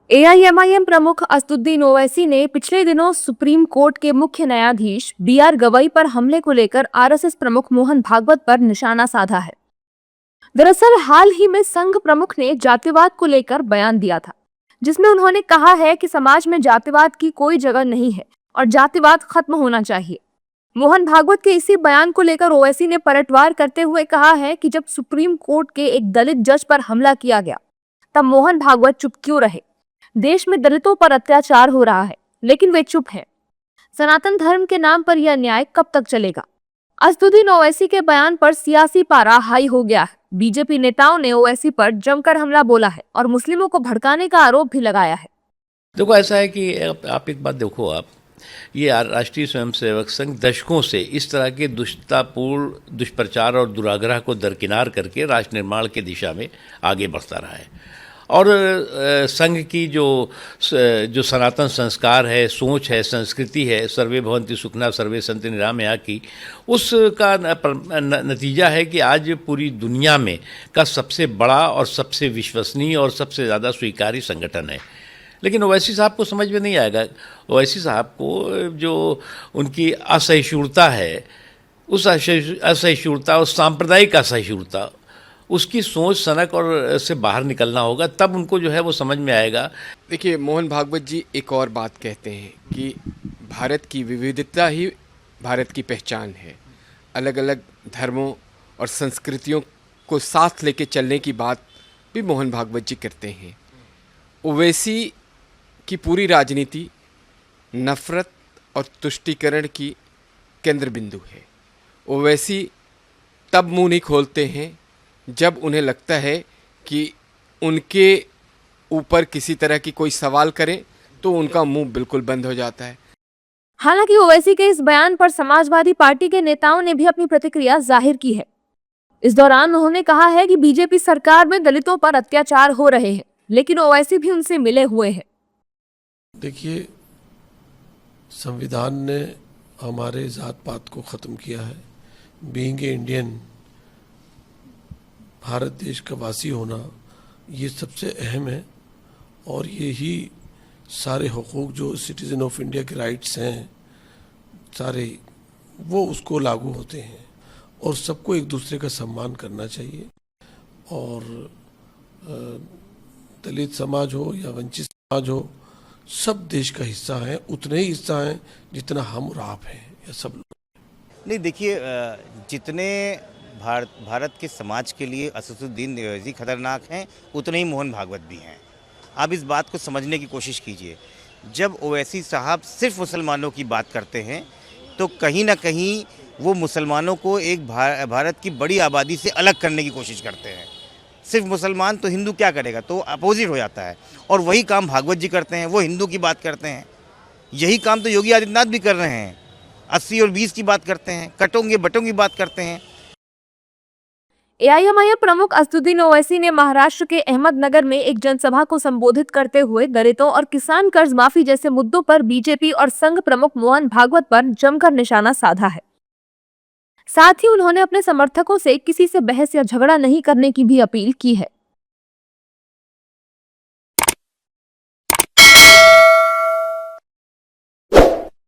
AIMIM प्रमुख असदुद्दीन ओवैसी ने पिछले दिनों सुप्रीम कोर्ट के मुख्य न्यायाधीश बीआर गवई पर हमले को लेकर आरएसएस प्रमुख मोहन भागवत पर निशाना साधा है। दरअसल हाल ही में संघ प्रमुख ने जातिवाद को लेकर बयान दिया था, जिसमें उन्होंने कहा है कि समाज में जातिवाद की कोई जगह नहीं है और जातिवाद खत्म होना चाहिए। मोहन भागवत के इसी बयान को लेकर ओवैसी ने पलटवार करते हुए कहा है कि जब सुप्रीम कोर्ट के एक दलित जज पर हमला किया गया, तब मोहन भागवत चुप क्यों रहे? देश में दलितों पर अत्याचार हो रहा है, लेकिन वे चुप हैं। सनातन धर्म के नाम पर यह न्याय कब तक चलेगा? असदुद्दीन ओवैसी के बयान पर सियासी पारा हाई हो गया है। बीजेपी नेताओं ने ओवैसी पर जमकर हमला बोला है और मुस्लिमों को भड़काने का आरोप भी लगाया है। देखो, ऐसा है कि आप एक बात देखो, आप ये राष्ट्रीय स्वयंसेवक संघ दशकों से इस तरह के दुष्टतापूर्ण दुष्प्रचार और दुराग्रह को दरकिनार करके राष्ट्र निर्माण की दिशा में आगे बढ़ता रहा है। और संघ की जो सनातन संस्कार है, सोच है, संस्कृति है, सर्वे भवन्ति सुखिनः सर्वे सन्तु निरामया की, उसका नतीजा है कि आज पूरी दुनिया में का सबसे बड़ा और सबसे विश्वसनीय और सबसे ज़्यादा स्वीकार्य संगठन है। लेकिन ओवैसी साहब को समझ में नहीं आएगा। ओवैसी साहब को जो उनकी असहिष्णुता है, उस असहिष्णुता और सांप्रदायिक असहिष्णुता, उसकी सोच सनक और से बाहर निकलना होगा, तब उनको जो है वो समझ में आएगा। देखिए, मोहन भागवत जी एक और बात कहते हैं कि भारत की विविधता ही भारत की पहचान है। अलग अलग धर्मों और संस्कृतियों को साथ लेके चलने की बात भी मोहन भागवत जी करते हैं। ओवैसी की पूरी राजनीति नफ़रत और तुष्टीकरण की केंद्र बिंदु है। ओवैसी तब मुंह नहीं खोलते हैं जब उन्हें लगता है कि उनके ऊपर किसी तरह की कोई सवाल करे तो उनका मुंह बिल्कुल बंद हो जाता है। हालांकि ओवैसी के इस बयान पर समाजवादी पार्टी के नेताओं ने भी अपनी प्रतिक्रिया जाहिर की है। इस दौरान उन्होंने कहा है कि बीजेपी सरकार में दलितों पर अत्याचार हो रहे हैं, लेकिन ओवैसी भी उनसे मिले हुए हैं। देखिए, संविधान ने हमारे जात पात को ख़त्म किया है। बीइंग ए इंडियन, भारत देश का वासी होना ये सबसे अहम है और यही सारे हुकूक जो सिटीज़न ऑफ इंडिया के राइट्स हैं सारे, वो उसको लागू होते हैं और सबको एक दूसरे का सम्मान करना चाहिए। और दलित समाज हो या वंचित समाज हो, सब देश का हिस्सा है, उतने ही हिस्सा हैं जितना हम और आप हैं या सब लोग। नहीं, देखिए, जितने भारत के समाज के लिए असदुद्दीन ओवैसी खतरनाक हैं, उतने ही मोहन भागवत भी हैं। आप इस बात को समझने की कोशिश कीजिए। जब ओवैसी साहब सिर्फ मुसलमानों की बात करते हैं तो कहीं ना कहीं वो मुसलमानों को एक भारत की बड़ी आबादी से अलग करने की कोशिश करते हैं। सिर्फ मुसलमान तो हिंदू क्या करेगा, तो अपोजिट हो जाता है। और वही काम भागवत जी करते हैं, वो हिंदू की बात करते हैं। यही काम तो योगी आदित्यनाथ भी कर रहे हैं। 80 और 20 की बात करते हैं, कटोंगे बटों की बात करते हैं। एआईएमआईएम प्रमुख असदुद्दीन ओवैसी ने महाराष्ट्र के अहमदनगर में एक जनसभा को संबोधित करते हुए दलितों और किसान कर्ज माफी जैसे मुद्दों पर बीजेपी और संघ प्रमुख मोहन भागवत पर जमकर निशाना साधा है। साथ ही उन्होंने अपने समर्थकों से किसी से बहस या झगड़ा नहीं करने की भी अपील की है।